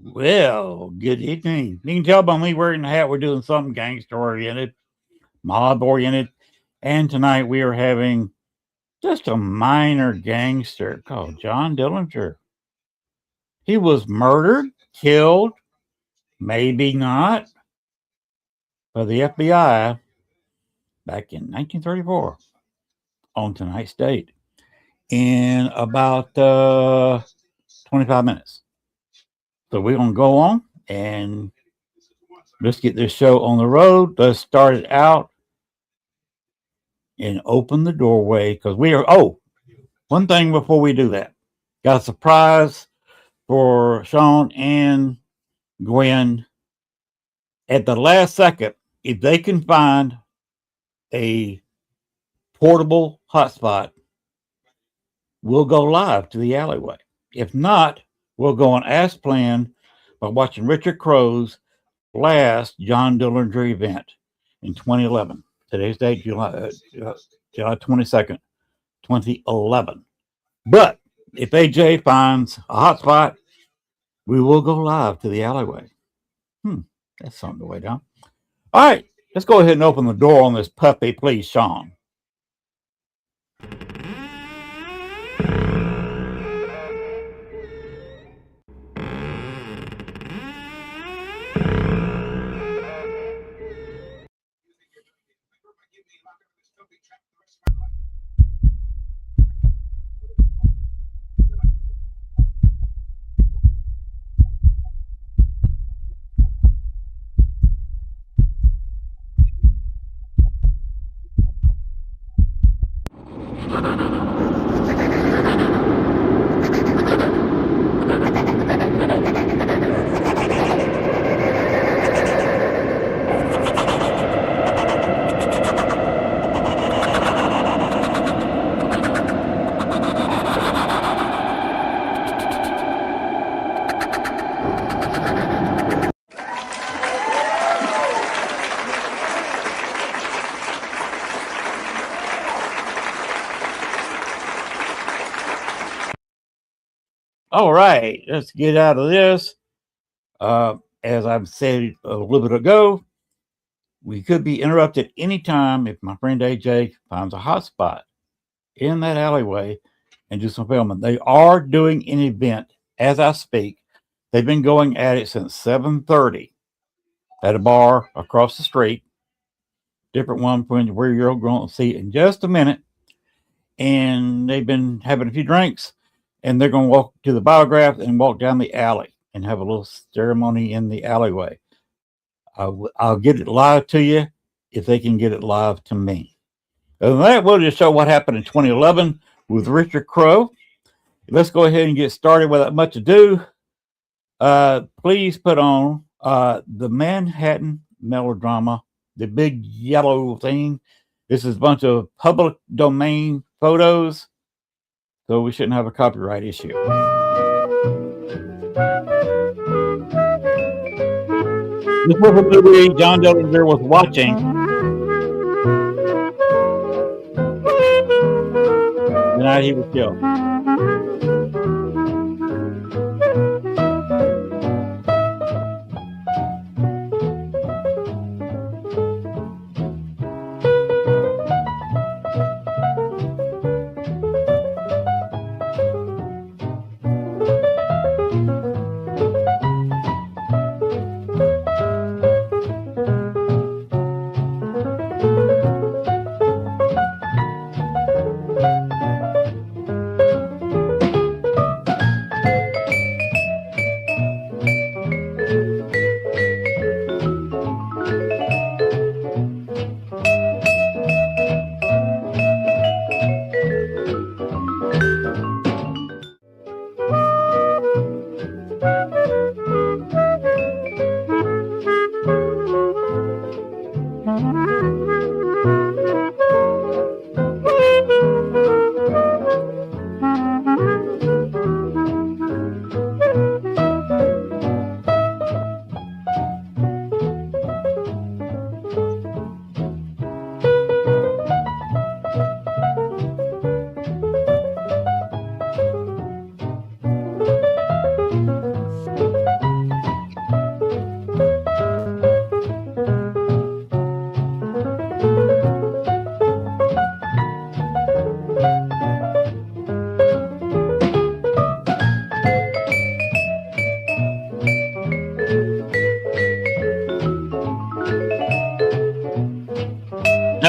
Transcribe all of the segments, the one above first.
Well, good evening. You can tell by me wearing the hat we're doing something gangster oriented, mob oriented. And tonight we are having just a minor gangster called John Dillinger. He was murdered, killed, maybe not, by the FBI back in 1934 on tonight's date in about 25 minutes. So we're going to go on and let's get this show on the road. Let's start it out and open the doorway because we are. Oh, one thing before we do that, got a surprise for Sean and Gwen at the last second. If they can find a portable hotspot, we'll go live to the alleyway. If not, we'll go on as planned by watching Richard Crowe's last John Dillinger event in 2011. Today's date, July 22nd, 2011. But if AJ finds a hotspot, we will go live to the alleyway. That's something to wait on. All right, let's go ahead and open the door on this puppy, please, Sean. All right, let's get out of this. As I've said a little bit ago, we could be interrupted anytime if my friend AJ finds a hotspot in that alleyway and do some filming. They are doing an event as I speak. They've been going at it since 7:30 at a bar across the street. Different one from where you're going to see in just a minute. And they've been having a few drinks. And they're going to walk to the biograph and walk down the alley and have a little ceremony in the alleyway. I'll get it live to you if they can get it live to me. Other than that, we'll just show what happened in 2011 with Richard Crowe. Let's go ahead and get started without much ado. Please put on the Manhattan melodrama, the big yellow thing. This is a bunch of public domain photos. So we shouldn't have a copyright issue. This was a movie John Dillinger was watching the night he was killed.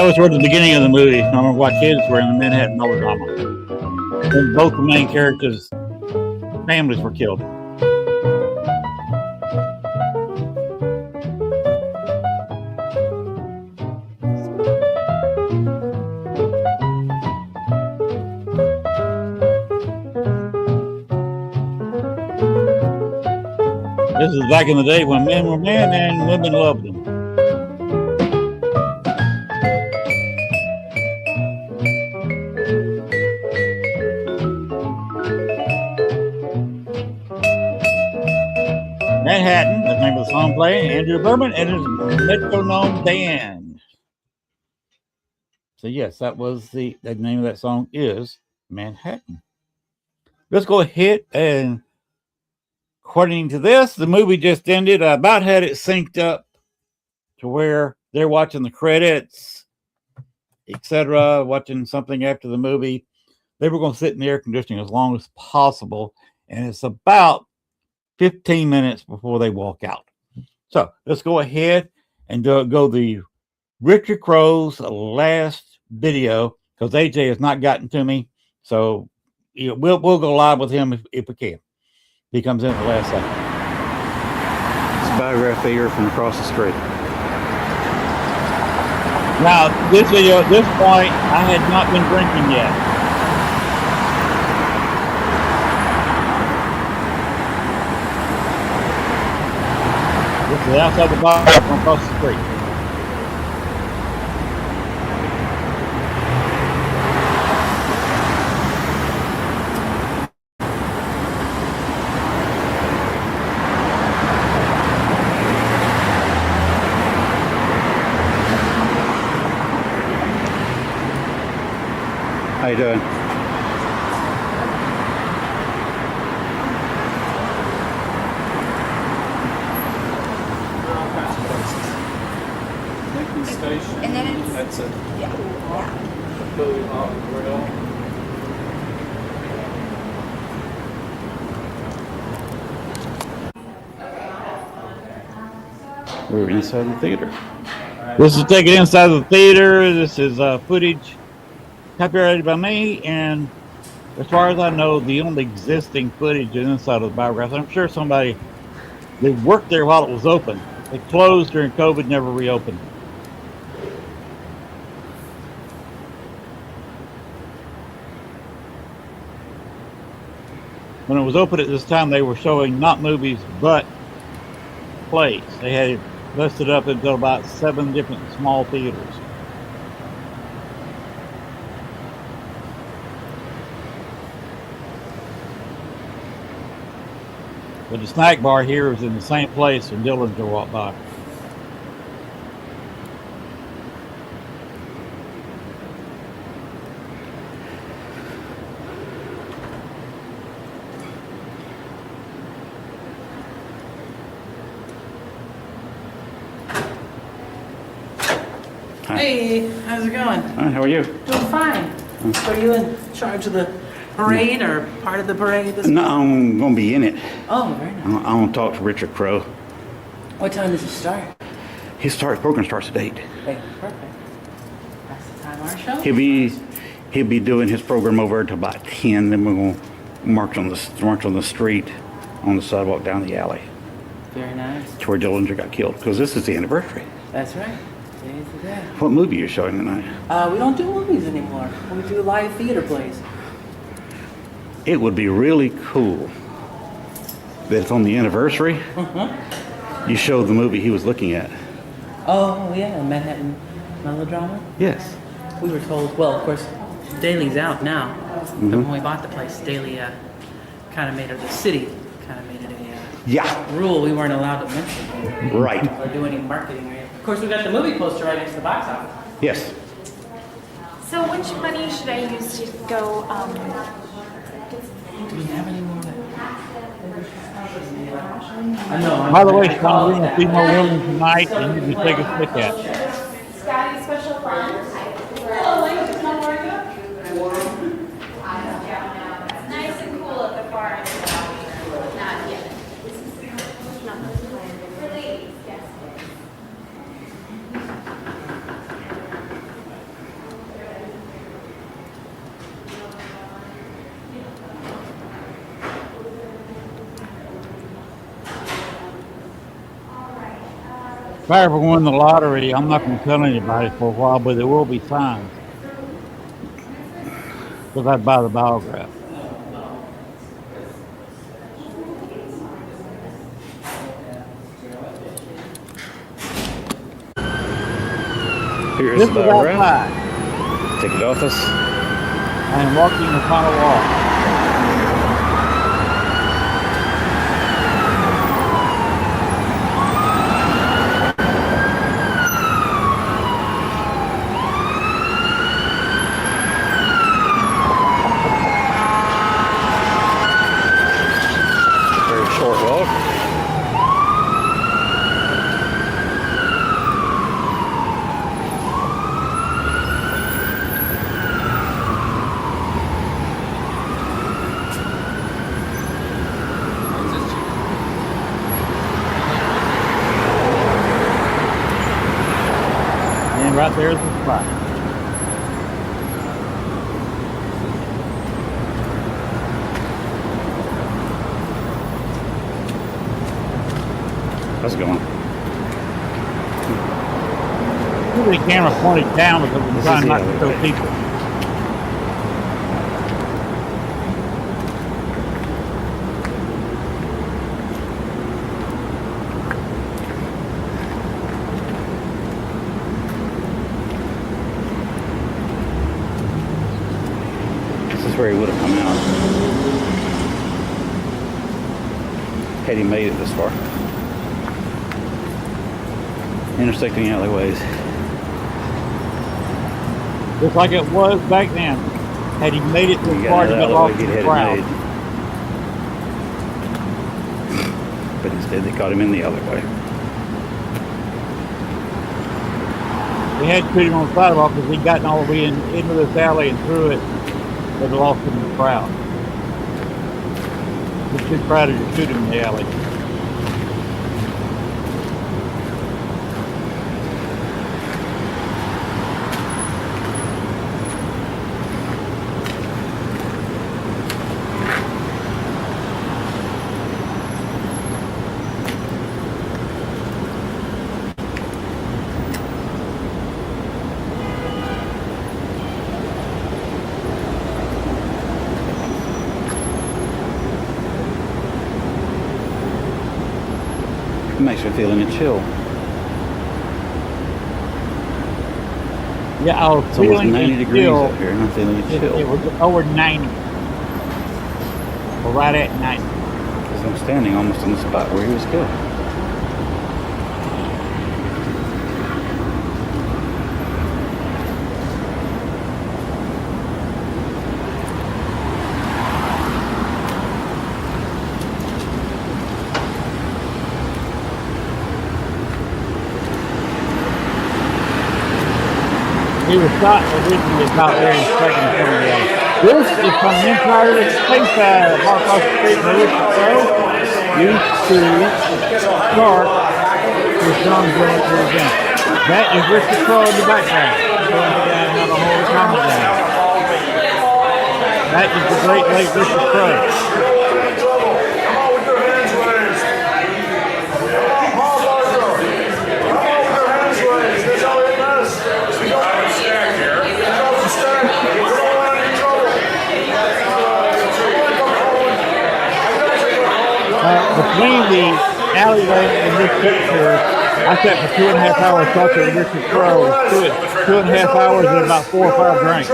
That was toward the beginning of the movie. I remember why kids were in the Manhattan melodrama. And both the main characters' families were killed. This is back in the day when men were men and women loved them. Manhattan, the name of the song playing, Andrew Berman and his metronome band. So yes, that was the name of that song is Manhattan. Let's go ahead and according to this, the movie just ended. I about had it synced up to where they're watching the credits, etc., watching something after the movie. They were going to sit in the air conditioning as long as possible, and it's about 15 minutes before they walk out. So let's go ahead and go the Richard Crow's last video because AJ has not gotten to me. So we'll go live with him if we can. He comes in at the last second. It's a biograph here from across the street. Now, this video, at this point, I had not been drinking yet. This is outside the bar from across the street. How you doing? Lincoln Station. And then it's That's it. yeah. Billy Hot Grill. We're inside the theater. This is taken inside the theater. This is footage copyrighted by me, and as far as I know, the only existing footage is inside of the biograph. I'm sure somebody they worked there while it was open. It closed during COVID, never reopened. When it was open at this time, they were showing not movies but plays. They had it listed up into about 7 different small theaters. But the snack bar here is in the same place when Dillinger walked by. Hey, how's it going? Hi, how are you? Doing fine. Are you in charge of the parade or part of the parade this No, I'm going to be in it. Oh, very nice. I want to talk to Richard Crow. What time does it start? His program starts at 8. Hey, perfect. That's the time our show? He'll be doing his program over until about 10. Then we're going to march on the street, on the sidewalk down the alley Very nice. to where Dillinger got killed because this is the anniversary. That's right. Today's the day. What movie are you showing tonight? We don't do movies anymore. We do live theater plays. It would be really cool that if on the anniversary you show the movie he was looking at. Oh, yeah, Manhattan melodrama. Yes. We were told, well, of course, Daly's out now. But when we bought the place, Daly kind of made it, the city kind of made it Yeah. a rule we weren't allowed to mention Right. or do any marketing. Of course, we got the movie poster right next to the box office. Yes. So which money should I use to go? Do we have any more? I know. By the way, Sean, we're going to see more women tonight, and you can take a look at it. Scotty Special Funds. It's nice and cool at the bar. Not yet. For ladies, yes. If I ever win the lottery, I'm not going to tell anybody for a while, but there will be signs because I'd buy the biograph. Here is This the is biograph. outside. Ticket office. I am walking the final walk. Very short walk. And right there's the spot. How's it going? Keep the camera pointed down because I'm This trying is not the to other show way. people. This is where he would have come out. Had he made it this far. Intersecting alleyways. Just like it was back then. Had he made it You this got far to another get alleyway, lost he'd in the had crowd. it made. But instead they caught him in the alleyway. They had to shoot him on the sidewalk because he'd gotten all the way into this alley and through it, but lost him in the crowd. It was too crowded to shoot him in the alley. It makes me feeling a chill. Yeah, I was It's almost feeling 90 it degrees still. up here, and I'm feeling a chill. It was over 90. Or right at 90. Because I'm standing almost in the spot where he was killed. He was shot originally about there in second somewhere. This is from the inside of the space Mark off the street in the Richard Show. Used to start with John Jones again. That is Richard Crow in the background. Showing the guy how to hold the camera down. That is the great late Richard Crow. Between the alleyway and this picture, I sat for 2.5 hours talking to Richard Crow. 2.5 hours and about 4 or 5 drinks.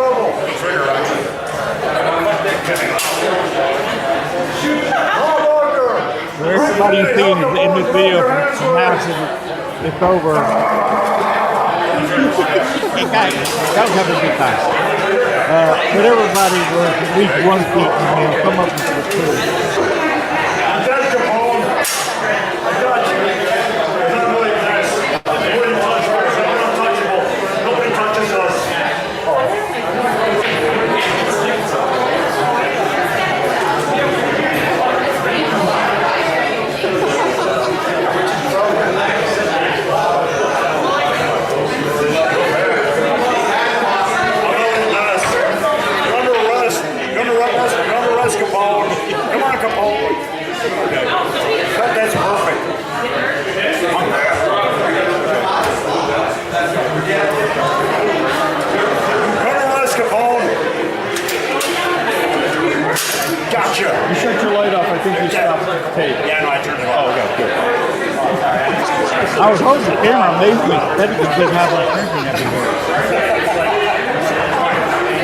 So everybody you see in this video from now to it's over. That was having a good time. But everybody was at least 1 feet from me. Some of them were 2. Come on, Capone. I was hoping the camera made me steady because didn't have my drinking everywhere.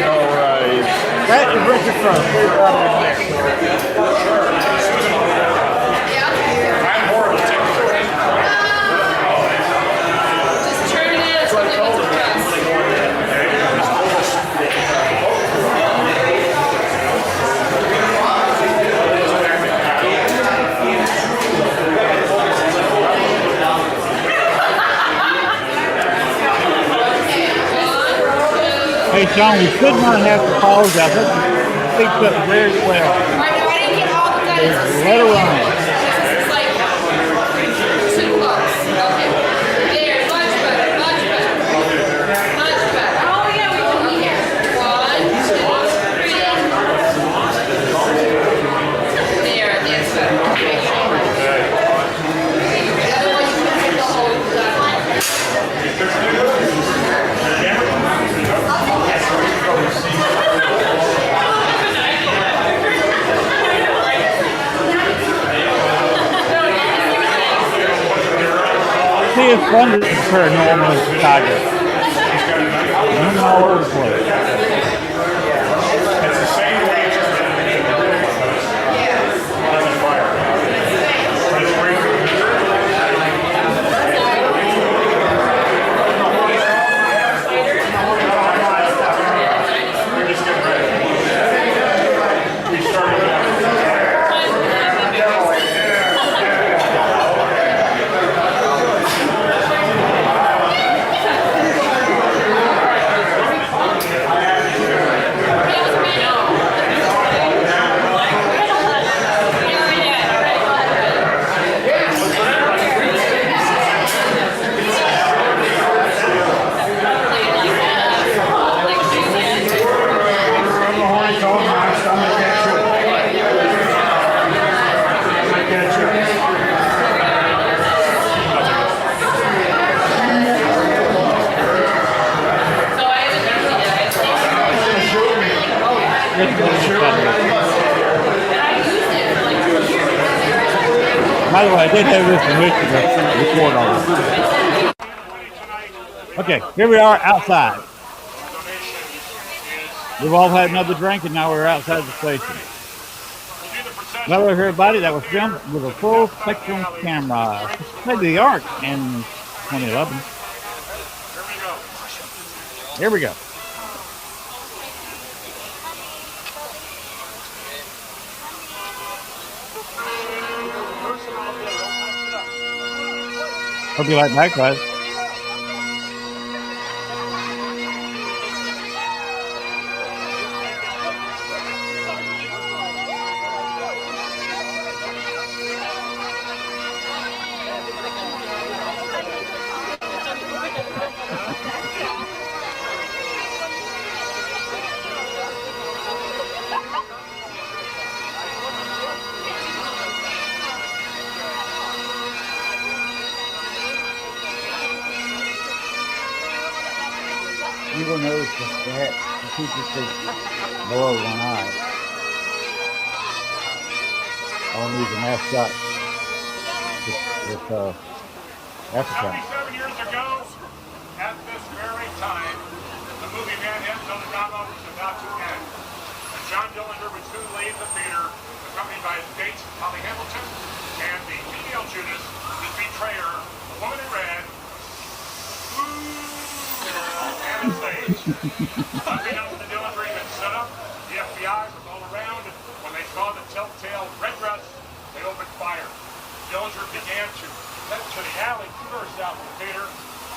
All right. That is Richard Trump. Clear out of there. Just turn it in so they can press. Hey, Sean, we should not have to pause that. This picks up very well. I know I didn't get all the guns. Let her run. This is like too close. Okay. There, much better, much better. Much better. Oh yeah, we can eat here. 1, 2, 3. There, that's better. Okay, sure. Otherwise you can get the whole gun. See, it's fun to paranormal in Chicago. Running all over the place. It's the same way it's just on fire. But it's great. We're just getting ready. We started By the way, I did have this permission to record all this. Okay, here we are outside. We've all had another drink and now we're outside the station. Hello everybody, that was filmed with a full spectrum camera. Maybe the Arc in 2011. Here we go. Hope you like that, guys. You will notice that the teacher says below one eye. All needs a mascot with Africa. 77 years ago, at this very time, the movie Manhattan Melodrama was about to end. And John Dillinger would soon leave the theater, accompanied by his dates, Holly Hamilton, and the female Judas, his betrayer, the woman in red, and his stage. Unbeknownst to Dillinger, he had been set up. The FBI was all around. When they saw the telltale red dress, they opened fire. Dillinger began to head to the alley further south of the theater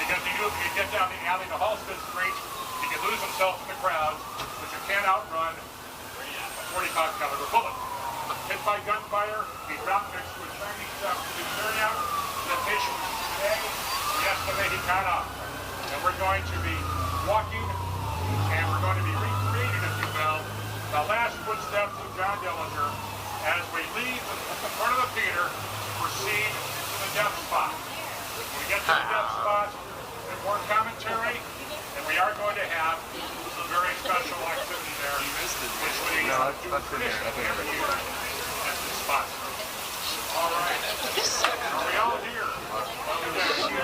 because he knew if he could get down the alley to Halsted Street, he could lose himself in the crowds, but you can't outrun a 45 caliber bullet. Hit by gunfire, he dropped next to a Chinese turnout. The patient was today, we estimate he got up. And we're going to be walking, and we're going to be recreating, if you will, the last footsteps of John Dillinger as we leave the front of the theater to proceed to the death spot. When we get to the death spot, there's more commentary, and we are going to have some very special activity there, which we do traditionally every year at this spot. All right. Are we all here? Okay.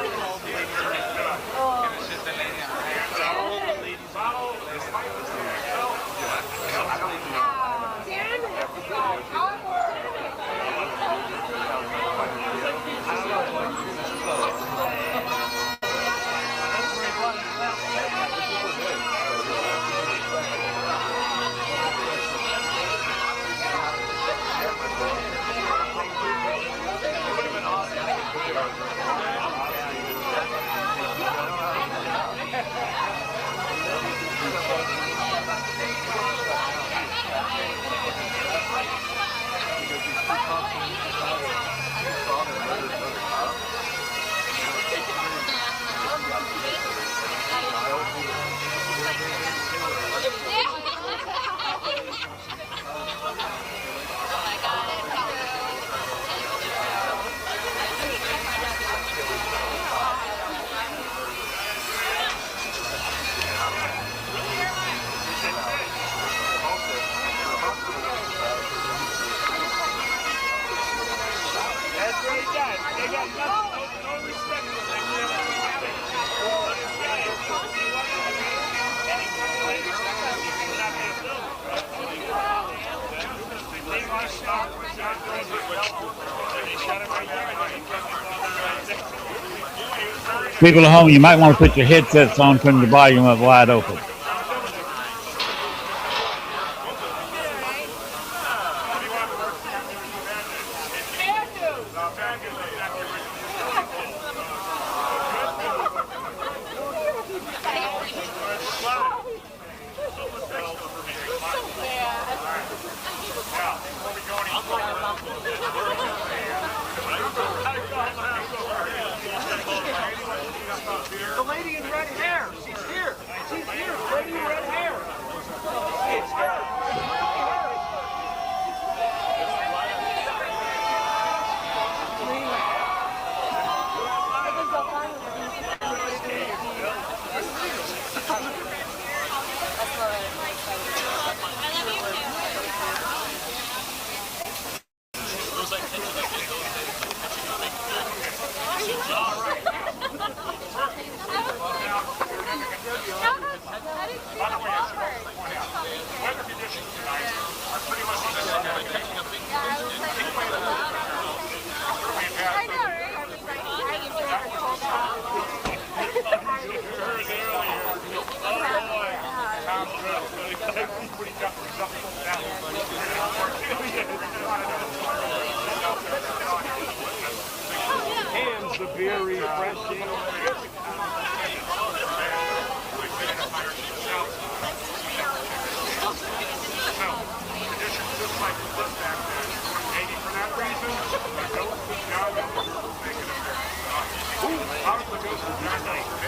People at home, you might want to put your headsets on, turn the volume up wide open. The lady in red hair. She's here. She's here. The lady in red hair. It's her. Weather conditions tonight are pretty much the same. Hands the beer refreshing.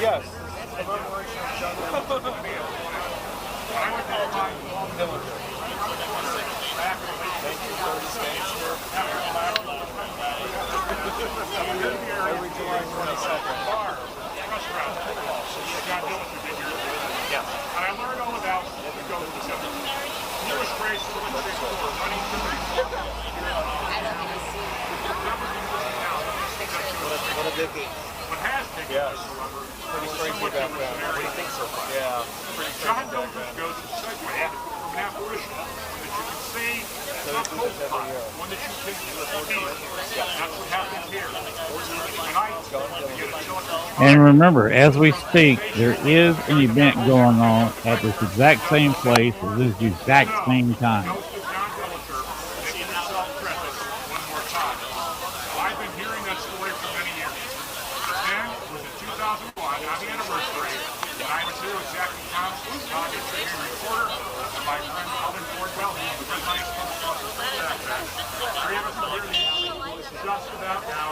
Yes. Every July 22nd. Yeah. And I learned all about the ghost of the newest race for running What a decade. what has taken Yes. place, however, Pretty crazy back then. What do you think so far? Yeah. John Dilger's ghost is segue from an apparition that you can see a postcard, one that you can see. That's what happens here. Tonight, we get a chilling. And remember, as we speak, there is an event going on at this exact same place at this exact same time. Ghost of John Dilger making himself present one more time. Now, I've been hearing that story for many years. Then was in 2001, on the anniversary, and I was here with Jackie Thompson, Chicago Tribune reporter, and my friend Alvin Fordwell, who was the nice back then. Three of us are here just about now.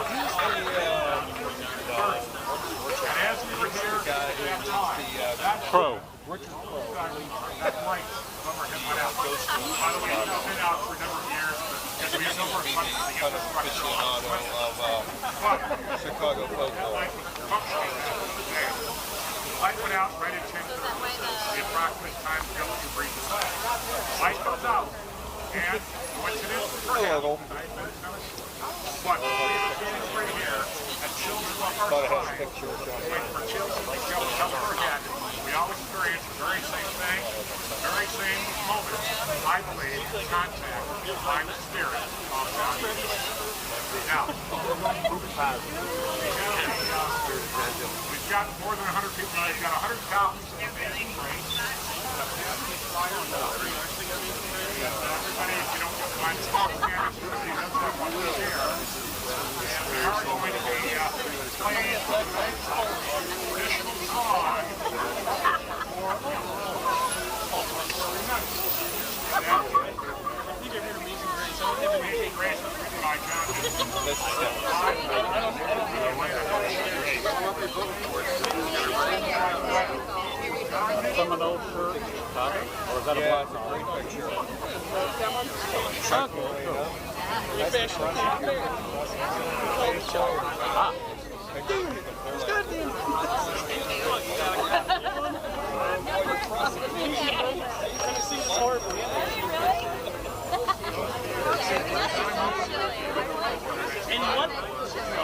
And as we were here at that time, that Crow. Richard Crow, that light over him went out. By the way, he's been out for a number of years, but we have no more fun with the infrastructure. But Chicago that folklore. light was functioning today. The light went out right at 10:30, the approximate time to go to breathe the light. Light comes out, and coincidentally, Hello. but we have standing right here at children of our Thought it has a time. picture of John. Wait for children to come forget. We all experience the very same thing, the very same moment, I believe, contact by the spirit of God. Now, we've got more than 100 people. We've got 100 copies of Amazing Grace. Everybody, if you don't mind talking, everybody does have one to share. And we are going to be playing traditional song Amazing Grace was written by John. Seminole Church, Chicago? Or is that a black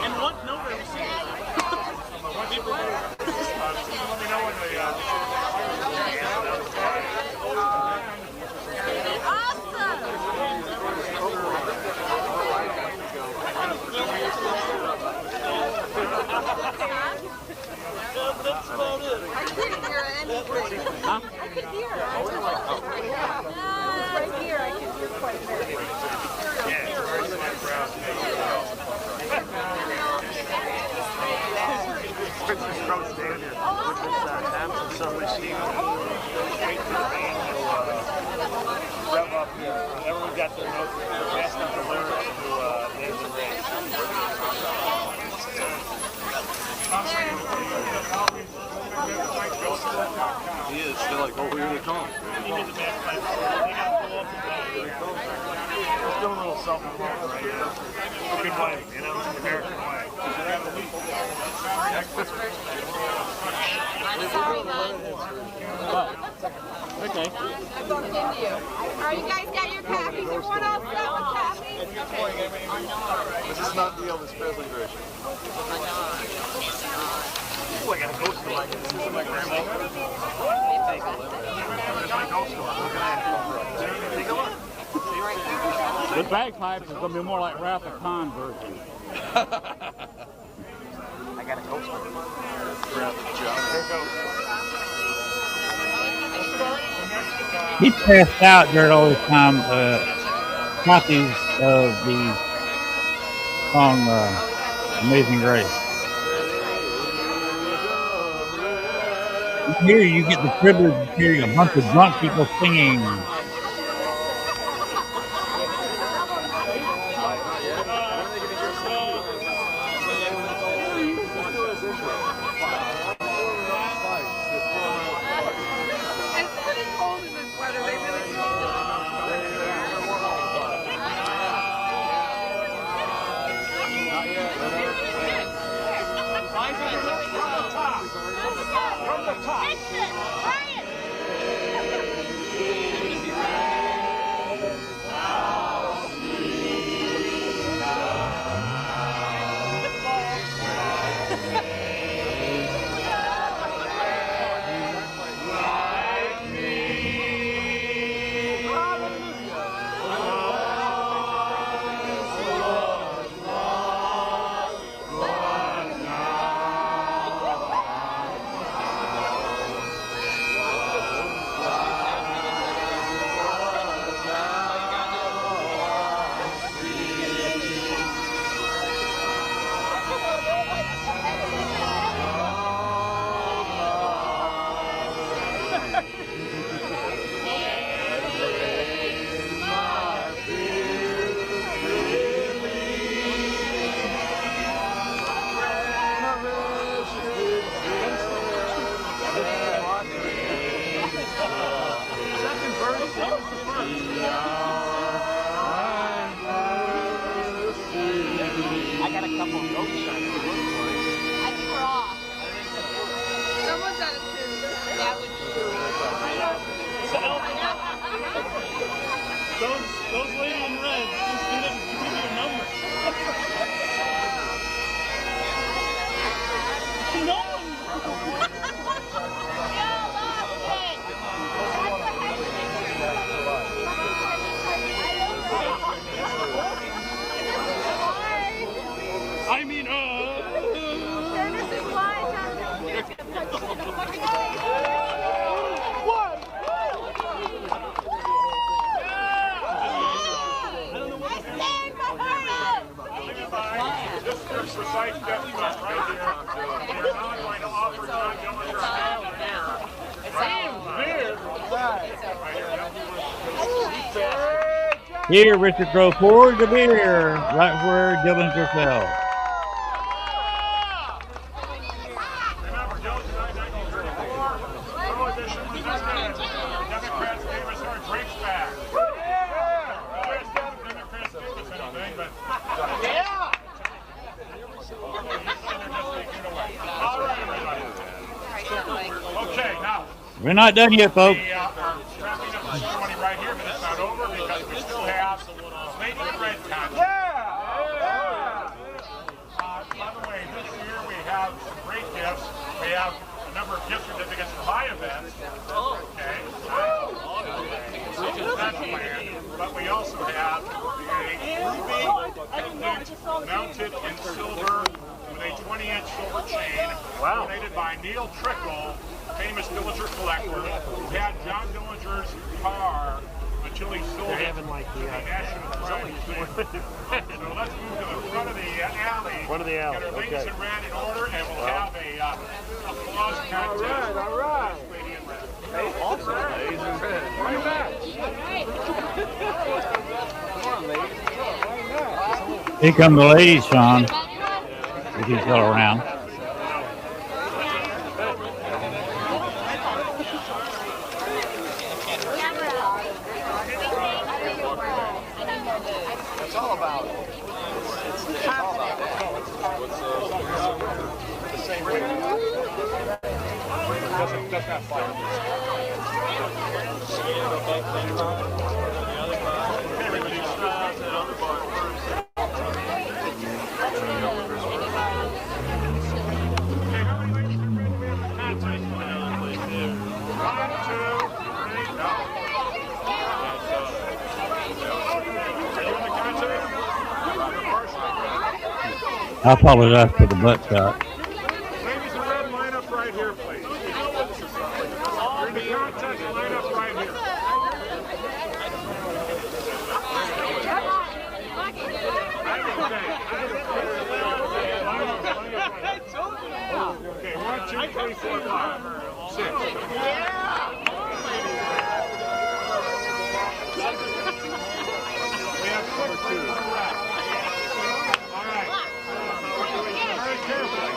And could hear. It's right here. I could hear quite a bit. Christmas roast down here. Ham and some machine. Rev up here. Everyone got their notes. They're passing up the lyrics to Names and Race. He is. They're like, oh, here they come. Just doing a little something right now. Good way, you know, it's an American way. Okay. I bumped into you. All right, you guys got your copies? Everyone all set with copies? This is not the Elvis Presley version. Ooh, I got a ghost story. This is my grandma. There's my ghost story. Look at that. Take a look. The bagpipes is going to be more like Wrath of Khan version. I got a ghost story. Wrath of John. Here it goes. He passed out during all this time copies of the song Amazing Grace. Here you get the privilege of hearing a bunch of drunk people singing. It's pretty cold in this weather. They really From the top. I got a couple of ghosts on it. I think we're off. Someone's out of tune. That would be Those lady in red just didn't give you a number. No one. I mean, this precise death cut right here. We're not going to offer John Dillinger a Here, Richard Grove poured the beer right where Dillinger fell. Remember, Joe, tonight, 1934. Prohibition was ended. Democrats gave us our drinks back. Democrats gave us anything, but... All right, everybody. Okay, now... We're not done yet, folks. We are wrapping up the ceremony right here, but it's not over because we still have Lady in Red contest. By the way, this year we have some great gifts. We have a number of gift certificates to my events. Okay. But we also have a ruby mounted in silver with a 20 20-inch silver chain donated by Neil Trickle, famous Dillinger collector, who had John Dillinger's car until he sold it to the National Crime Museum. So let's move to the front of the alley. Front of the alley, Get our ladies okay. in red in order, and we'll have a applause contest. All right. First lady in red. Awesome. Ladies and red. Right back. Come on, ladies. Here come the ladies, Sean. If he's still around. It's all about it. It's all about that. The same way. Does not fire. I apologize for the butt shot. Ladies in red, line up right here, please. You're in the contest, line up right here. Okay, 1, 2, 3, 4, 5, 6. We have 6 ladies in red. All right. Very carefully.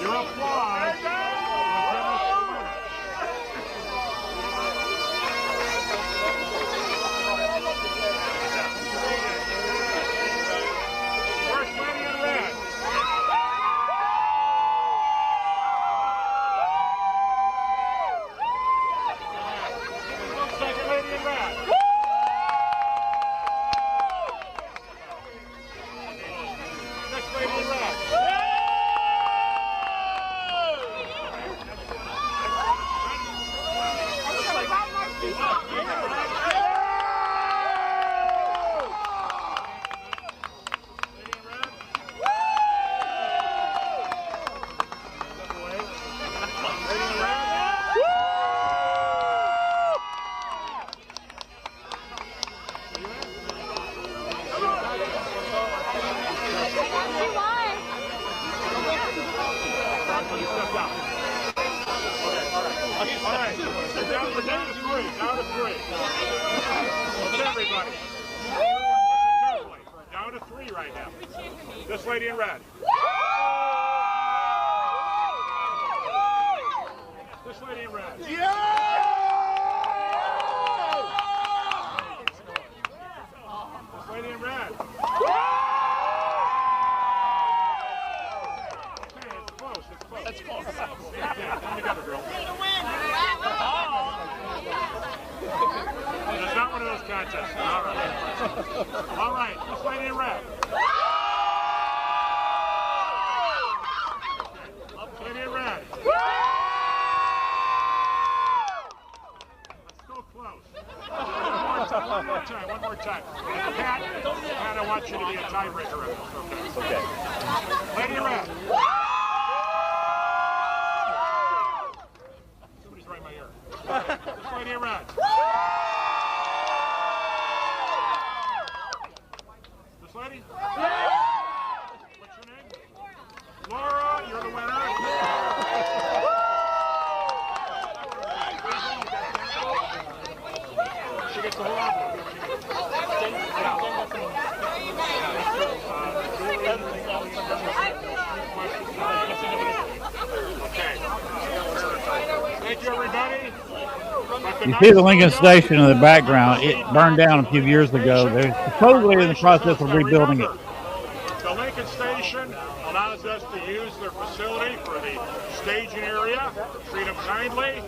Your applause will bring us the winner. First lady in red. Second lady in red. Next lady in red. All right, we're down to 3. Down to 3. That's everybody. Listen carefully. Down to 3 right now. This lady in red. This lady in red. This lady in red. Okay, it's close. It's close. That's close. Yeah, come together, girl. It's not one of those contests. All right. All right. This lady in red. This lady in red. Let's go close. One more time. One more time. Pat, I want you to be a tiebreaker of this. Okay. Lady in red. Somebody's right in my ear. This lady in red. This lady? What's your name? Laura, you're the winner. She gets the whole envelope. Okay. Thank you, everybody. You see the Lincoln Station in the background. It burned down a few years ago. They're supposedly in the process of rebuilding it. The Lincoln Station allows us to use their facility for the staging area. Treat them kindly.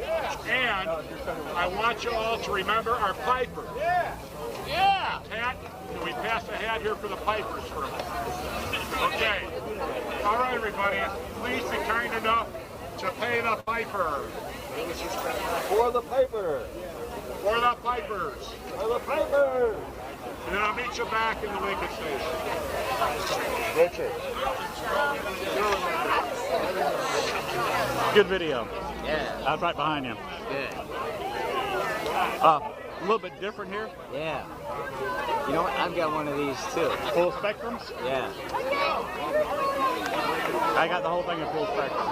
And I want you all to remember our pipers. Yeah. Pat, can we pass a hat here for the pipers for a moment? Okay. All right, everybody. Please be kind enough to pay the piper. For the paper. For the pipers. For the paper. And then I'll meet you back in the Lincoln Station. Richard. Good video. Yeah, I was right behind you. good. A little bit different here. Yeah. You know what? I've got one of these too. Full spectrums. Yeah. I got the whole thing in full spectrum.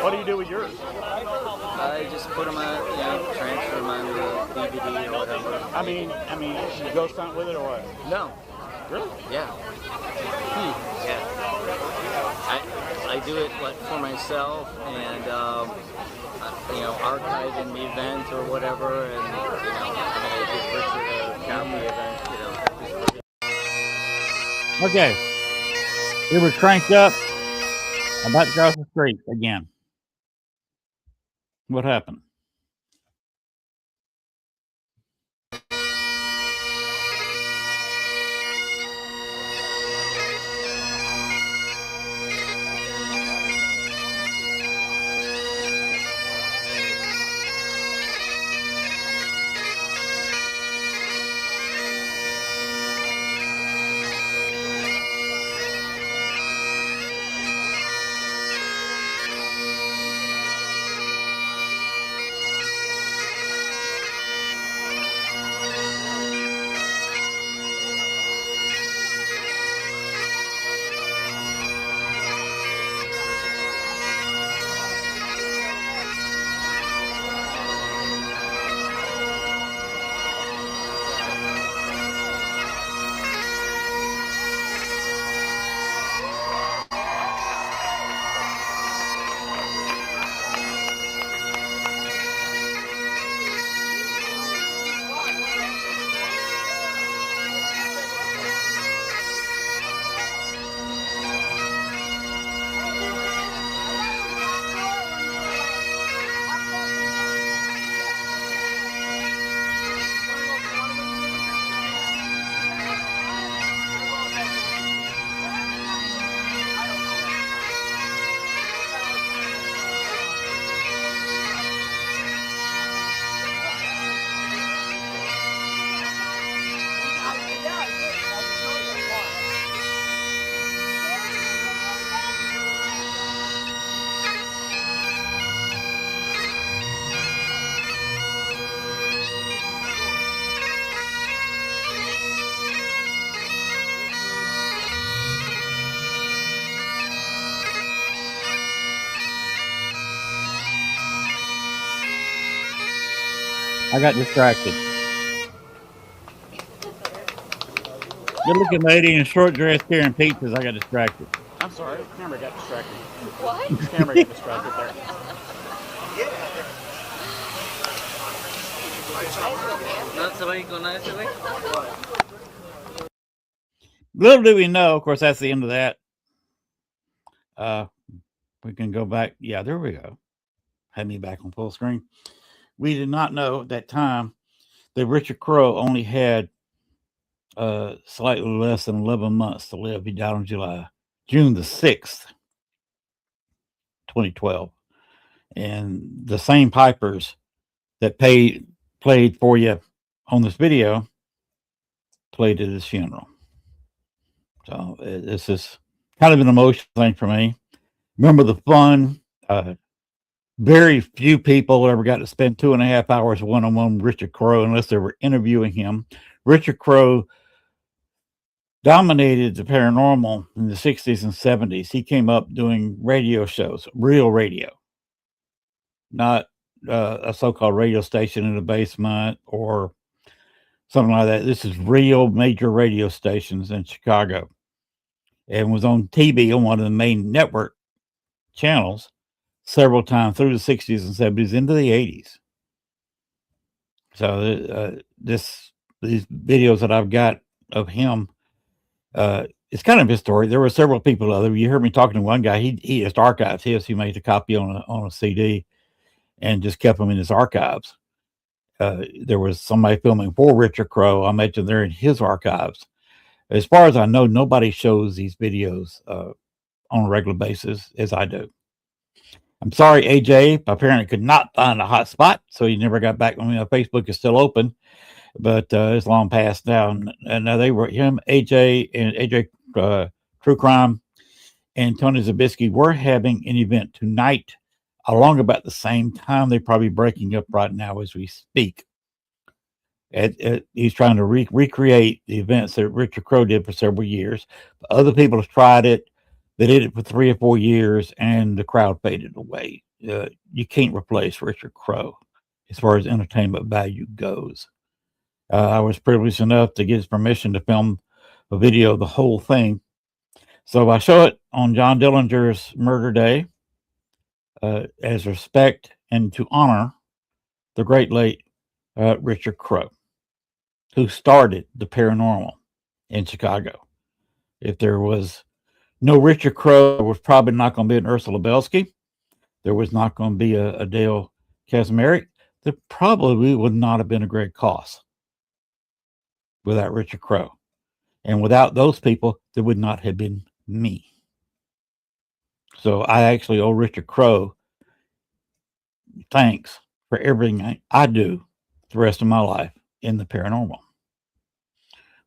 What do you do with yours? I just put them on, transfer them onto the DVD or whatever. I mean, you ghost hunt with it or what? No. Really? Yeah. Yeah. I do it like for myself and archiving the event or whatever, and I give Richard a copy event. Okay. It was cranked up. I'm about to cross the street again. What happened? I got distracted. Good looking lady in a short dress carrying pizzas. I got distracted. I'm sorry, the camera got distracted. What? The camera got distracted there. Little do we know, of course, that's the end of that. We can go back. Yeah, there we go. Had me back on full screen. We did not know at that time that Richard Crowe only had slightly less than 11 months to live. He died on June the 6th, 2012. And the same pipers that played for you on this video played at his funeral. So this is kind of an emotional thing for me. Remember the fun. Very few people ever got to spend 2.5 hours one-on-one with Richard Crowe unless they were interviewing him. Richard Crowe dominated the paranormal in the 60s and 70s. He came up doing radio shows, real radio, not a so-called radio station in the basement or something like that. This is real major radio stations in Chicago, and was on TV on one of the main network channels several times through the 60s and 70s into the 80s. So these videos that I've got of him, it's kind of his story. There were several people other. You heard me talking to one guy. He just archived his. He made a copy on a CD and just kept them in his archives. There was somebody filming for Richard Crowe. I imagine they're in his archives. As far as I know, nobody shows these videos on a regular basis as I do. I'm sorry, AJ apparently could not find a hot spot, so he never got back. Facebook is still open, but it's long past now. And now they were him, AJ, and AJ True Crime. and Tony Zabiskie were having an event tonight along about the same time. They're probably breaking up right now as we speak. He's trying to recreate the events that Richard Crowe did for several years. Other people have tried it. They did it for 3 or 4 years, and the crowd faded away. You can't replace Richard Crowe as far as entertainment value goes. I was privileged enough to get his permission to film a video of the whole thing. So I show it on John Dillinger's murder day as respect and to honor the great late Richard Crowe, who started the paranormal in Chicago. If there was no Richard Crowe, there was probably not going to be an Ursula Belsky. There was not going to be a Dale Kaczmarek. There probably would not have been a Greg Koss without Richard Crowe. And without those people, there would not have been me. So I actually owe Richard Crowe thanks for everything I do the rest of my life in the paranormal,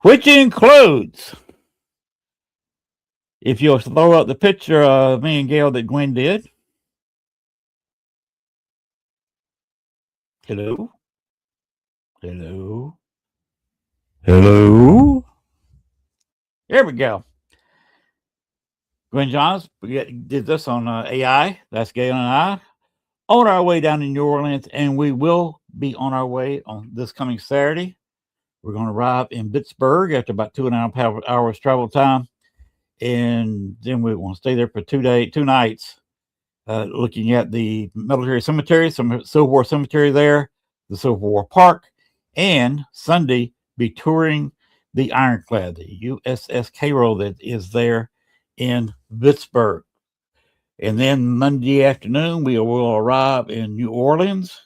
which includes, if you'll throw up the picture of me and Gail that Gwen did. Hello? Hello? Hello? There we go. Gwen Johns did this on AI. That's Gail and I on our way down to New Orleans, and we will be on our way on this coming Saturday. We're going to arrive in Pittsburgh after about 2.5 hours travel time, and then we want to stay there for 2 nights, looking at the military cemetery, some Civil War cemetery there, the Civil War Park, and Sunday be touring the Ironclad, the USS Cairo that is there in Pittsburgh. And then Monday afternoon, we will arrive in New Orleans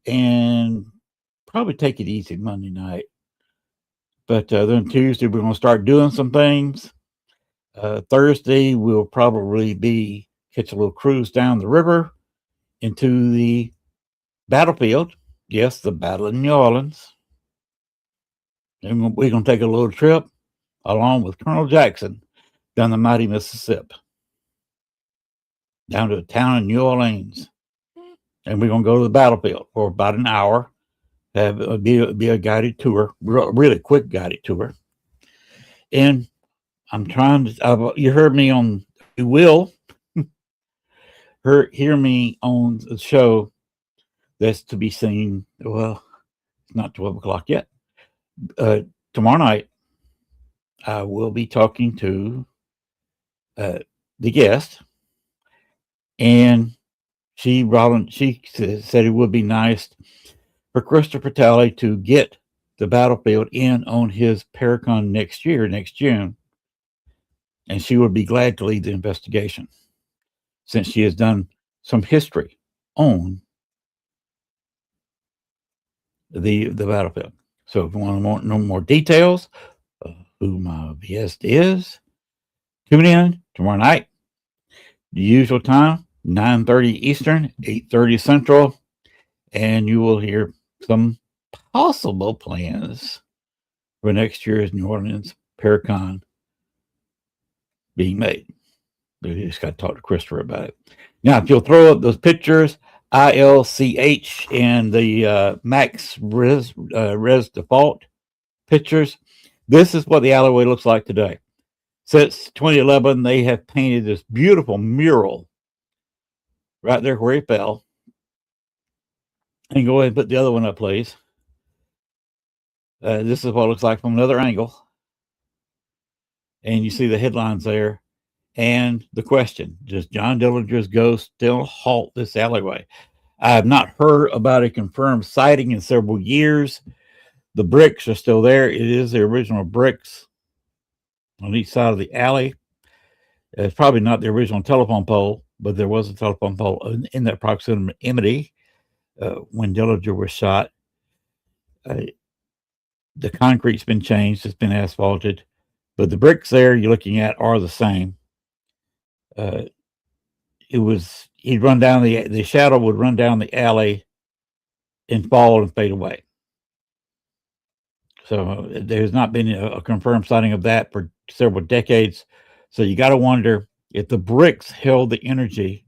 and probably take it easy Monday night. But then Tuesday, we're going to start doing some things. Thursday, we'll probably catch a little cruise down the river into the battlefield. Yes, the Battle of New Orleans. And we're going to take a little trip along with Colonel Jackson down the mighty Mississippi, down to a town in New Orleans. And we're going to go to the battlefield for about an hour. Be a guided tour, really quick guided tour. And I'm trying to, you heard me on, you will hear me on the show that's to be seen. Well, it's not 12 o'clock yet. Tomorrow night, I will be talking to the guest, and she said it would be nice for Christopher Talley to get the battlefield in on his Paracon next June, and she would be glad to lead the investigation since she has done some history on the battlefield. So if you want to know more details of who my guest is, tune in tomorrow night, the usual time, 9:30 Eastern, 8:30 Central, and you will hear some possible plans for next year's New Orleans Paracon being made. But you just got to talk to Christopher about it. Now, if you'll throw up those pictures, ILCH and the Max Res default pictures, this is what the alleyway looks like today. Since 2011, they have painted this beautiful mural right there where he fell. And go ahead and put the other one up, please. This is what it looks like from another angle. And you see the headlines there. And the question, does John Dillinger's ghost still haunt this alleyway? I have not heard about a confirmed sighting in several years. The bricks are still there. It is the original bricks on each side of the alley. It's probably not the original telephone pole, but there was a telephone pole in that proximity when Dillinger was shot. The concrete's been changed. It's been asphalted. But the bricks there you're looking at are the same. He'd run down the shadow would run down the alley and fall and fade away. So there's not been a confirmed sighting of that for several decades. So you got to wonder if the bricks held the energy,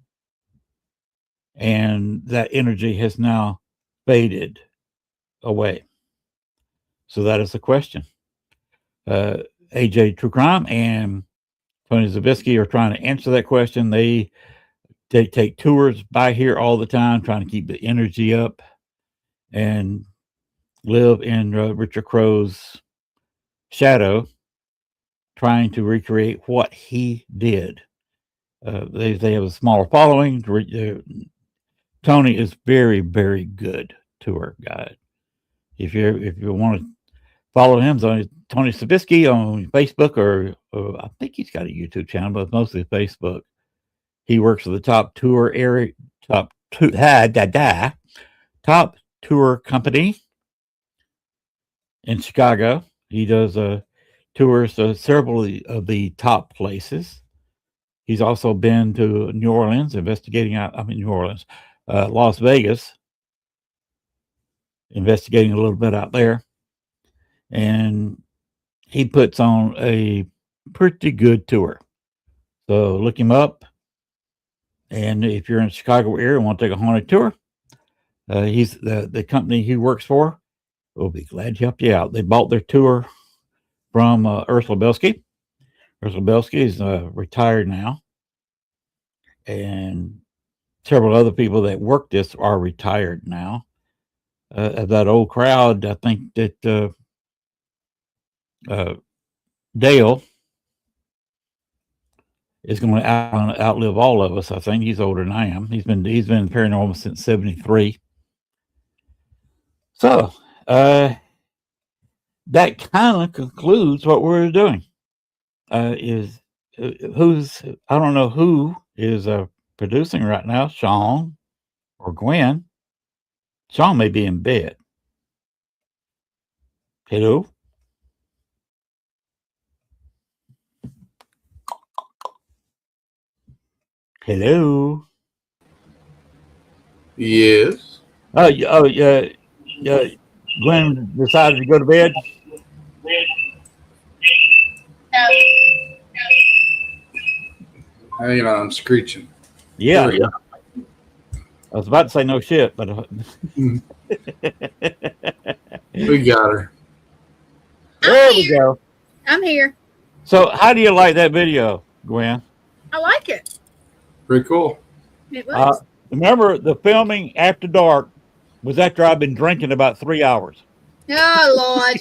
and that energy has now faded away. So that is the question. AJ True Crime and Tony Zabisky are trying to answer that question. They take tours by here all the time, trying to keep the energy up and live in Richard Crow's shadow, trying to recreate what he did. They have a smaller following. Tony is very, very good tour guide. If you want to follow him, Tony Sabisky on Facebook, or I think he's got a YouTube channel, but mostly Facebook. He works for the top tour area, top tour company in Chicago. He does tours to several of the top places. He's also been to New Orleans, Las Vegas, investigating a little bit out there. And he puts on a pretty good tour. So look him up. And if you're in the Chicago area and want to take a haunted tour, he's the company he works for will be glad to help you out. They bought their tour from Ursula Belsky. Ursula Belsky is retired now. And several other people that work this are retired now. Of that old crowd, I think that Dale is going to outlive all of us. I think he's older than I am. He's been paranormal since '73. So that kind of concludes what we're doing. I don't know who is producing right now, Sean or Gwen. Sean may be in bed. Hello? Hello? Yes. Yeah. Gwen decided to go to bed. Hang on, I'm screeching. Yeah. There I was about to say no shit, but we got her. there we go. I'm here. So, how do you like that video, Gwen? I like it. Pretty cool. It was. Remember, the filming after dark was after I've been drinking about 3 hours. Oh, Lord.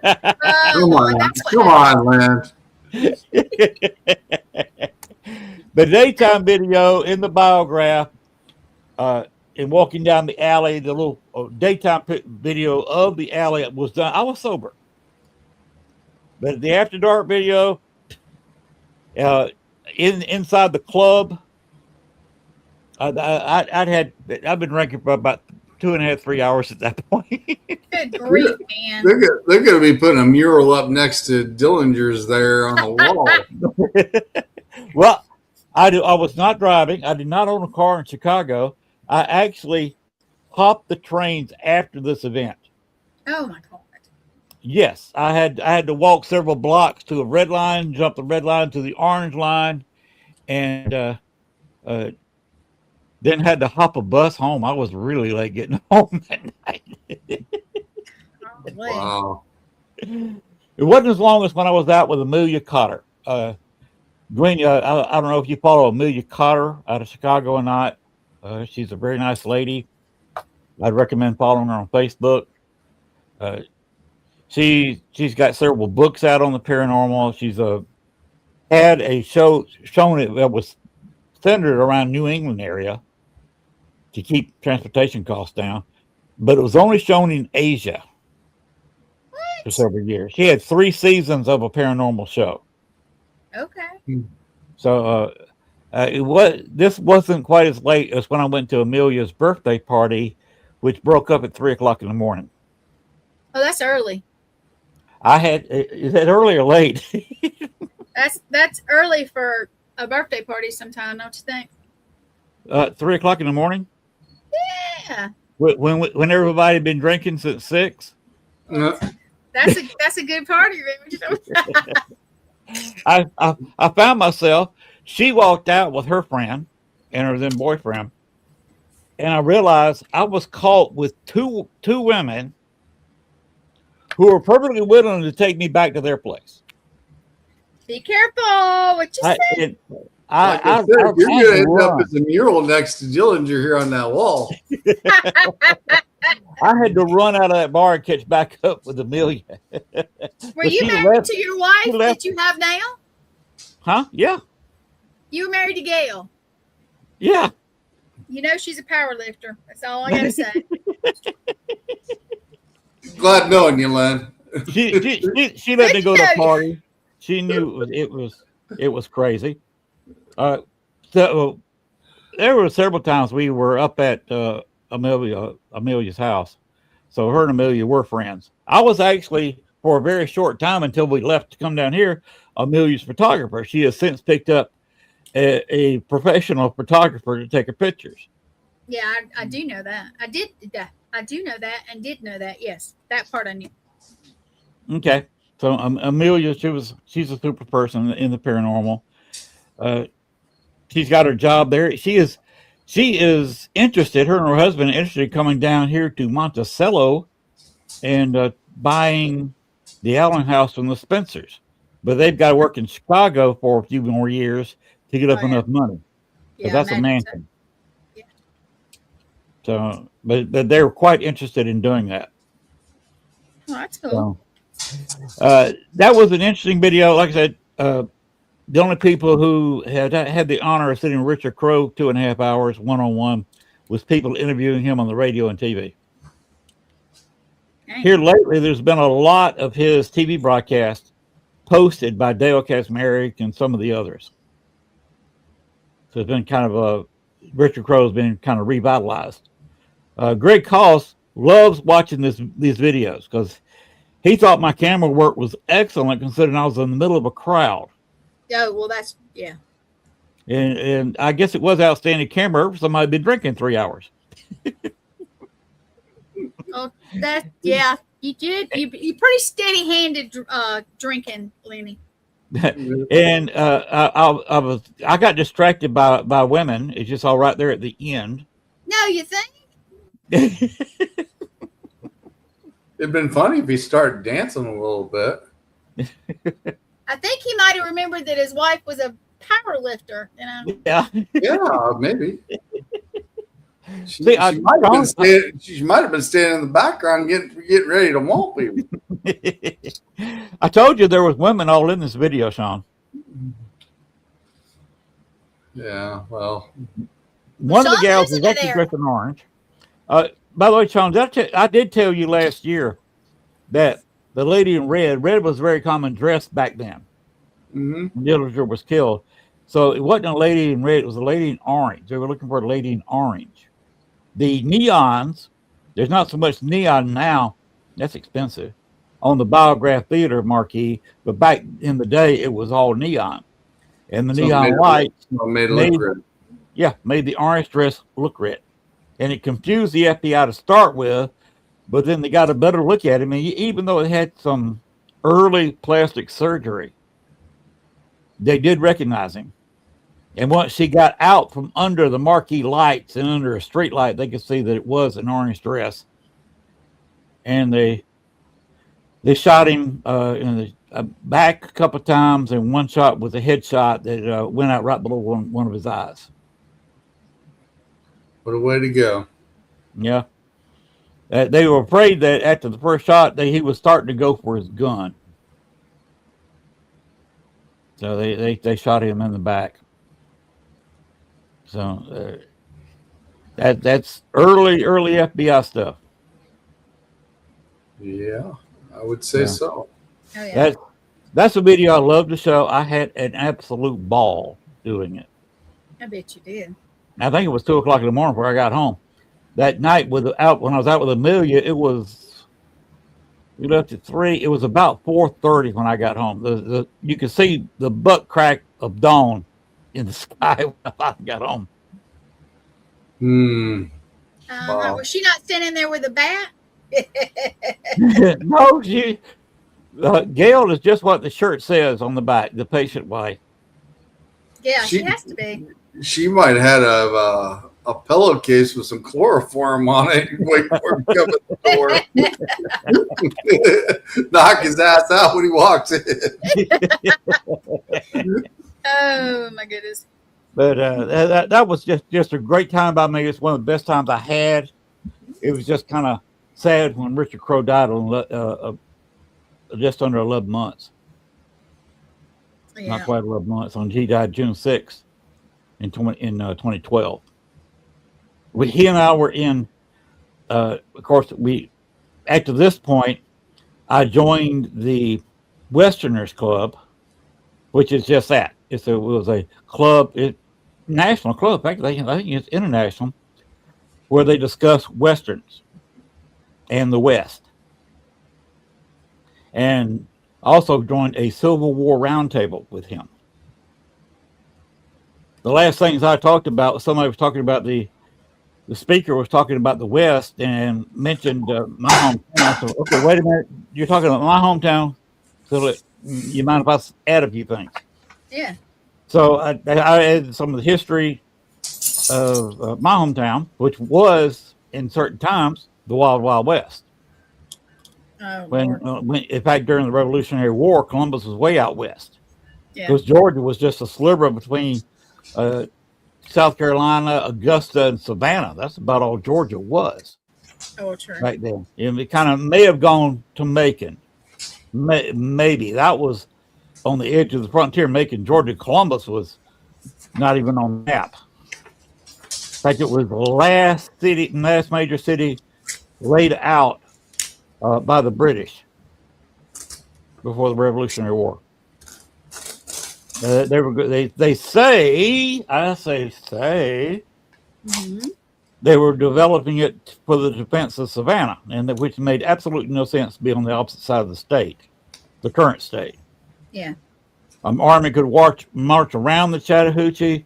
Oh, Come Lord. on, That's what come on, Lance. The daytime video in the biograph, and walking down the alley, the little daytime video of the alley was done. I was sober, but the after dark video, inside the club, I've been drinking for about 2.5, 3 hours at that point. Good grief, man. They're going to be putting a mural up next to Dillinger's there on the wall. Well, I was not driving. I did not own a car in Chicago. I actually hopped the trains after this event. Oh, my God. Yes, I had to walk several blocks to a red line, jump the red line to the orange line, and then had to hop a bus home. I was really late getting home that night. Wow. It wasn't as long as when I was out with Amelia Cotter. Gwen, I don't know if you follow Amelia Cotter out of Chicago or not. She's a very nice lady. I'd recommend following her on Facebook. She's got several books out on the paranormal. She's had a show shown that was centered around New England area to keep transportation costs down, but it was only shown in Asia for several years. She had 3 seasons of a paranormal show. Okay. So this wasn't quite as late as when I went to Amelia's birthday party, which broke up at 3:00 in the morning. Oh, that's early. Is that early or late? That's early for a birthday party sometime, don't you think? 3:00 in the morning? Yeah. When everybody had been drinking since 6? That's a good party, man. I found myself She walked out with her friend and her then boyfriend, and I realized I was caught with two women who were perfectly willing to take me back to their place. Be careful what you I say. it, Like I I said, you're had to going to end up run. as a mural next to Dillinger here on that wall. I had to run out of that bar and catch back up with Amelia. Were But you she married left. to your She wife left. that you have now? Huh? Yeah. You were married to Gail. Yeah. You know she's a power lifter. That's all I gotta say. Glad knowing you, Len. She let me go to a party. She knew it was crazy. So there were several times we were up at Amelia's house. So her and Amelia were friends. I was actually, for a very short time until we left to come down here, Amelia's photographer. She has since picked up a professional photographer to take her pictures. Yeah, I do know that. I do know that and did know that. Yes, that part I knew. Okay. So Amelia, she's a super person in the paranormal. She's got her job there. She is interested. Her and her husband are interested in coming down here to Monticello and buying the Allen House from the Spencers, but they've got to work in Chicago for a few more years to get up enough money. But Yeah, that's a imagine mansion. so. Yeah. So, but they were quite interested in doing that. Oh, that's cool. So, that was an interesting video. Like I said, the only people who had the honor of sitting with Richard Crowe 2.5 hours one-on-one was people interviewing him on the radio and TV. Here lately, there's been a lot of his TV broadcasts posted by Dale Kaczmarek and some of the others. So it's been kind of Richard Crowe's been kind of revitalized. Greg Koss loves watching these videos because he thought my camera work was excellent considering I was in the middle of a crowd. Oh, well, that's, yeah. And I guess it was outstanding camera work. Somebody had been drinking 3 hours. Oh, that, yeah. You did. You pretty steady-handed drinking, Lenny. And I got distracted by women. It's just all right there at the end. No, you think? It'd been funny if he started dancing a little bit. I think he might have remembered that his wife was a power lifter. You know? Yeah. Yeah, maybe. She See, might have been standing in the background getting ready to womp him. I told you there was women all in this video, Sean. Yeah, well. One of the gals was actually dressed in orange. By the way, Sean, I did tell you last year that the lady in red was very common dress back then. Mm-hmm. When Dillinger was killed. So it wasn't a lady in red, it was a lady in orange. They were looking for a lady in orange. The neons, there's not so much neon now. That's expensive on the Biograph Theater marquee, but back in the day, it was all neon. And the neon lights made it look red. Yeah, made the orange dress look red. And it confused the FBI to start with, but then they got a better look at him. And even though it had some early plastic surgery, they did recognize him. And once she got out from under the marquee lights and under a street light, they could see that it was an orange dress. And they shot him in the back a couple of times, and one shot was a headshot that went out right below one of his eyes. What a way to go. Yeah. They were afraid that after the first shot, he was starting to go for his gun. So they shot him in the back. So that's early FBI stuff. Yeah, I would say so. Oh, yeah. That's a video I love to show. I had an absolute ball doing it. I bet you did. I think it was 2:00 in the morning before I got home. That night when I was out with Amelia, we left at 3. It was about 4:30 when I got home. You could see the butt crack of dawn in the sky when I got home. Wow. Was she not standing there with a bat? No, Gail is just what the shirt says on the back, the patient way. Yeah, she has to be. She might have had a pillowcase with some chloroform on it. Wait for him to come at the door. Knock his ass out when he walks in. Oh my goodness. But that was just a great time by me. It's one of the best times I had. It was just kind of sad when Richard Crowe died on just under 11 months. Yeah. Not quite 11 months. He died June 6th in 2012. He and I were in, of course, after this point, I joined the Westerners Club, which is just that. It was a club, national club. In fact, I think it's international, where they discuss Westerns and the West. And also joined a Civil War roundtable with him. The last things I talked about, somebody was talking about the speaker was talking about the West and mentioned my hometown. So, okay, wait a minute. You're talking about my hometown. So you mind if I add a few things? Yeah. So I added some of the history of my hometown, which was in certain times the Wild Wild West. Oh, when in fact, during the Revolutionary War, Columbus was way out west. Yeah. Because Georgia was just a sliver between South Carolina, Augusta, and Savannah. That's about all Georgia was. Oh, true. Right then. And it kind of may have gone to Macon. Maybe. That was on the edge of the frontier, Macon, Georgia. Columbus was not even on the map. In fact, it was the last major city laid out by the British before the Revolutionary War. They were good. They say, Mm-hmm. they were developing it for the defense of Savannah, and which made absolutely no sense to be on the opposite side of the state, the current state. Yeah. Army could march around the Chattahoochee,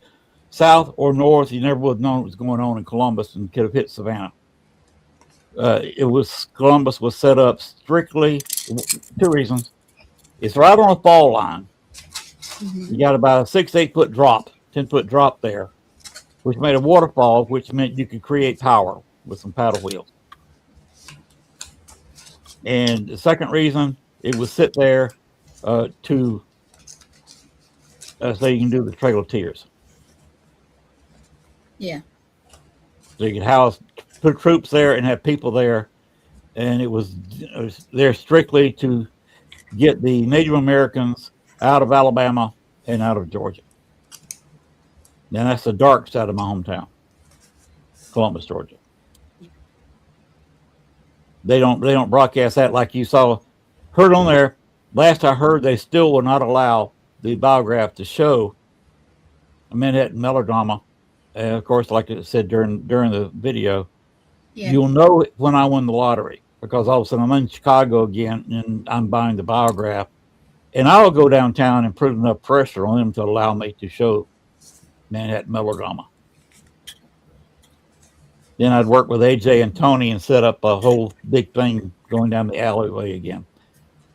south or north. You never would have known what was going on in Columbus and could have hit Savannah. Columbus was set up strictly, two reasons. It's right on a fall line. Mm-hmm. You got about a 6-8 foot drop, 10-foot drop there, which made a waterfall, which meant you could create power with some paddle wheels. And the second reason, it was sit there so you can do the Trail of Tears. Yeah. So you could put troops there and have people there, and it was there strictly to get the Native Americans out of Alabama and out of Georgia. And that's the dark side of my hometown, Columbus, Georgia. They don't broadcast that like you heard on there. Last I heard, they still will not allow the biograph to show a Manhattan melodrama. And of course, like I said during the video, you'll know when I won the lottery, because all of a sudden I'm in Chicago again and I'm buying the biograph, and I'll go downtown and put enough pressure on them to allow me to show Manhattan melodrama. Then I'd work with AJ and Tony and set up a whole big thing going down the alleyway again.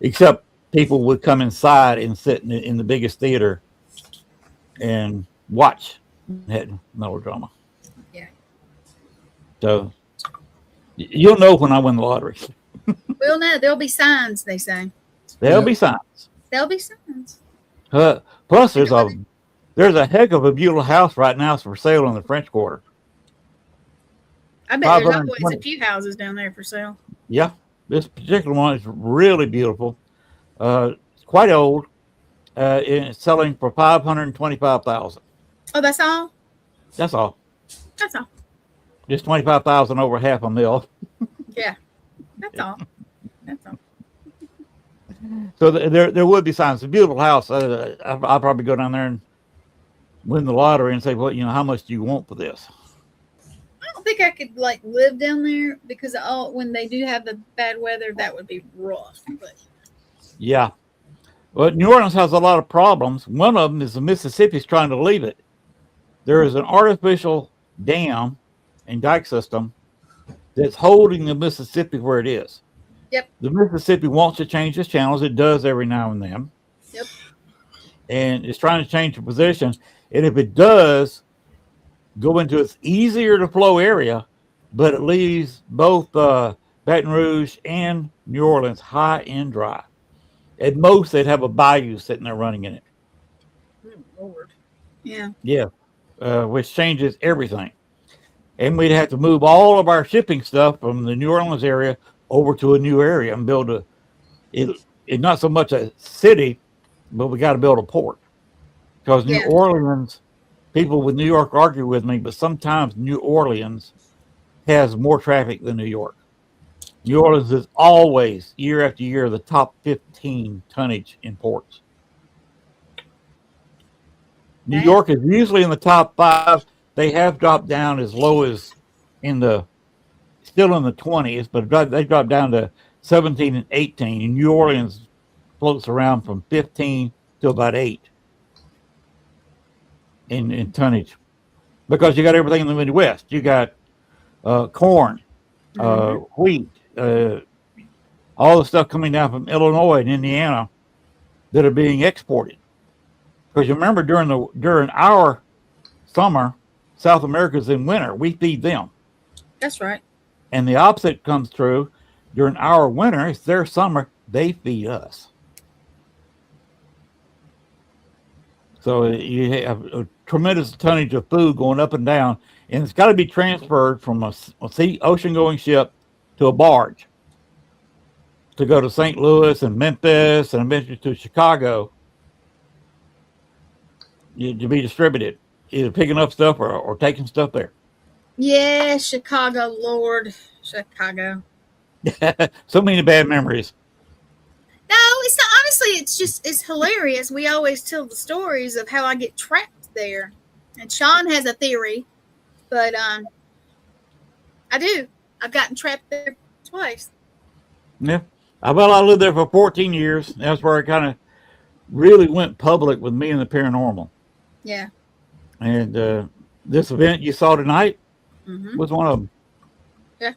Except people would come inside and sit in the biggest theater and watch Manhattan melodrama. Yeah. So you'll know when I win the lottery. Well, no, there'll be signs, they say. There'll be signs. There'll be signs. Plus, there's a heck of a beautiful house right now for sale in the French Quarter. I bet there's always a few houses down there for sale. Yeah, this particular one is really beautiful. It's quite old. It's selling for $525,000. Oh, that's all? That's all. That's all. Just $25,000 over $500,000. Yeah, that's all. That's all. So there would be signs. It's a beautiful house. I'll probably go down there and win the lottery and say, well, how much do you want for this? I don't think I could live down there, because when they do have the bad weather, that would be rough. But yeah. Well, New Orleans has a lot of problems. One of them is the Mississippi's trying to leave it. There is an artificial dam and dike system that's holding the Mississippi where it is. Yep. The Mississippi wants to change its channels. It does every now and then. Yep. and it's trying to change the position. And if it does go into its easier to flow area, but it leaves both Baton Rouge and New Orleans high and dry. At most, they'd have a bayou sitting there running in it. Lord. Yeah. Yeah, which changes everything. And we'd have to move all of our shipping stuff from the New Orleans area over to a new area and build it's not so much a city, but we got to build a port because New Yeah. Orleans, people with New York argue with me, but sometimes New Orleans has more traffic than New York. New Orleans is always, year after year, the top 15 tonnage in ports. New Right. York is usually in the top 5. They have dropped down as low as still in the 20s, but they dropped down to 17 and 18. And New Orleans floats around from 15 to about 8 in tonnage because you got everything in the Midwest. You got corn, wheat, all the stuff coming down from Illinois and Indiana that are being exported. Because you remember during our summer, South America's in winter. We feed them. That's right. And the opposite comes true. During our winter, it's their summer, they feed us. So you have a tremendous tonnage of food going up and down, and it's got to be transferred from a ocean-going ship to a barge to go to St. Louis and Memphis and eventually to Chicago to be distributed, either picking up stuff or taking stuff there. Yeah, Chicago, Lord, Chicago. So many bad memories. No, it's not. Honestly, it's hilarious. We always tell the stories of how I get trapped there, and Sean has a theory, but I do. I've gotten trapped there twice. Yeah. I lived there for 14 years. That's where I kind of really went public with me and the paranormal. Yeah. And this event you saw tonight was one of them. Yeah.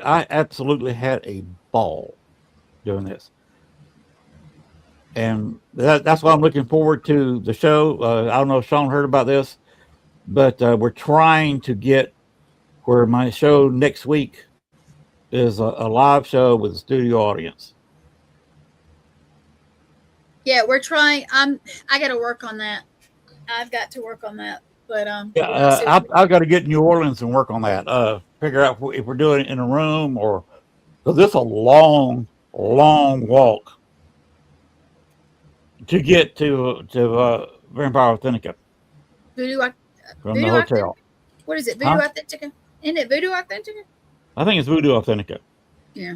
I absolutely had a ball doing this. And that's why I'm looking forward to the show. I don't know if Sean heard about this, but we're trying to get where my show next week is a live show with a studio audience. Yeah, we're trying. I got to work on that. I've got to work on that. But I've got to get New Orleans and work on that. Figure out if we're doing it in a room or because it's a long walk to get to Vampire Authentica from the hotel. What is it? Voodoo Authentica? Isn't it Voodoo Authentica? I think it's Voodoo Authentica. Yeah.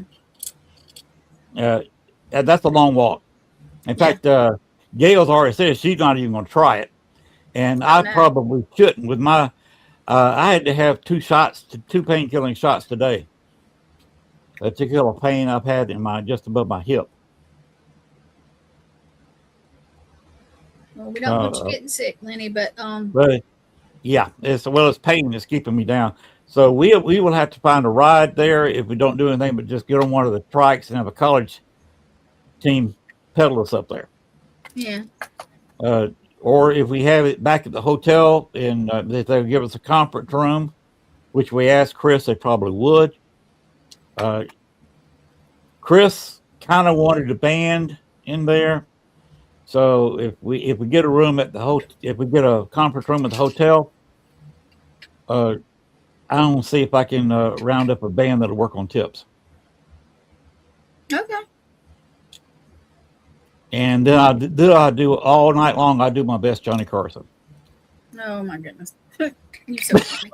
That's a long walk. In fact, Gail's already said she's not even going to try it, and I probably shouldn't. With my, I had to have two pain-killing shots today to kill a pain I've had in just above my hip. Well, we don't want you getting sick, Lenny, but yeah, it's pain that's keeping me down. So we will have to find a ride there if we don't do anything but just get on one of the trikes and have a college team pedal us up there. Yeah. Or if we have it back at the hotel and if they'll give us a conference room, which we asked Chris, they probably would. Chris kind of wanted a band in there. So if we get a room at the if we get a conference room at the hotel, I don't see if I can round up a band that'll work on tips. Okay. And then I do all night long. I do my best Johnny Carson. Oh my goodness, you're so funny.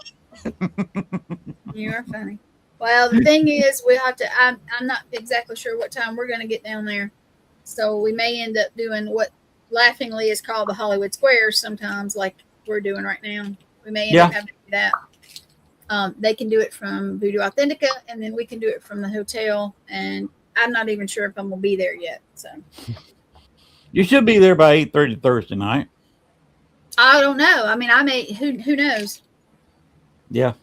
You are funny. Well, the thing is, we have to. I'm not exactly sure what time we're going to get down there. So we may end up doing what laughingly is called the Hollywood Squares sometimes, like we're doing right now. We may end up having to do that. They can do it from Voodoo Authentica, and then we can do it from the hotel. And I'm not even sure if I'm going to be there yet. So you should be there by 8:30 Thursday night. I don't know. I mean, I may. Who knows? Yeah.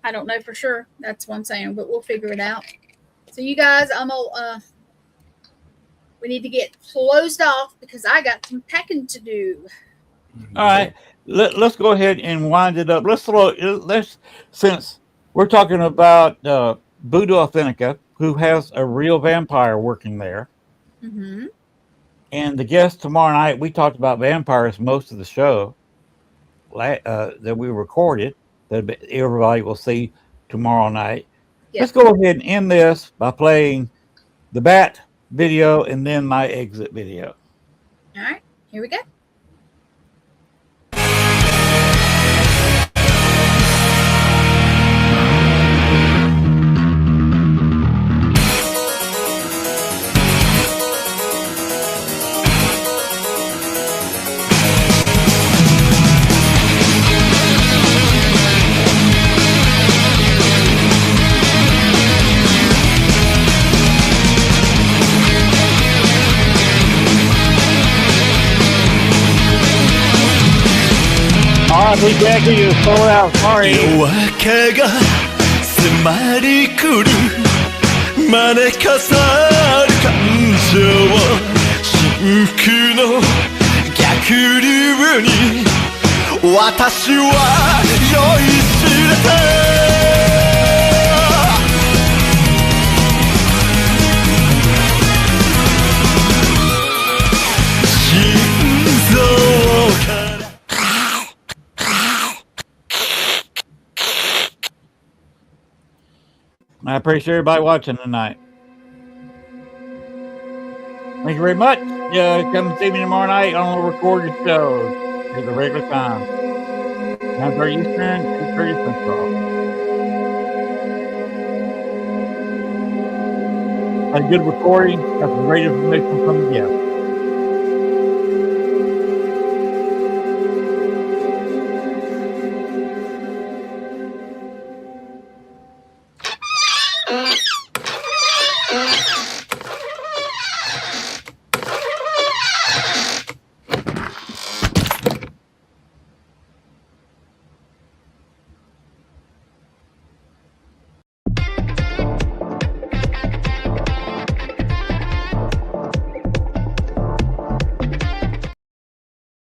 I don't know for sure. That's what I'm saying, but we'll figure it out. So you guys, We need to get closed off because I got some packing to do. All right, let's go ahead and wind it up. Let's since we're talking about Voodoo Authentica, who has a real vampire working there, Mm-hmm. and the guest tomorrow night. We talked about vampires most of the show that we recorded that everybody will see tomorrow night. Yep. Let's go ahead and end this by playing the bat video and then my exit video. All right, here we go. All right, we back to you. Pull it out. Sorry. 夜明けが迫り来る招かさる感情真空の逆流に私は酔いしれた心臓から I appreciate everybody watching tonight. Thank you very much. Come and see me tomorrow night on the recorded show at the regular time. 9:30 Eastern, 2:30 Central. A good recording. Got some great information from the guest.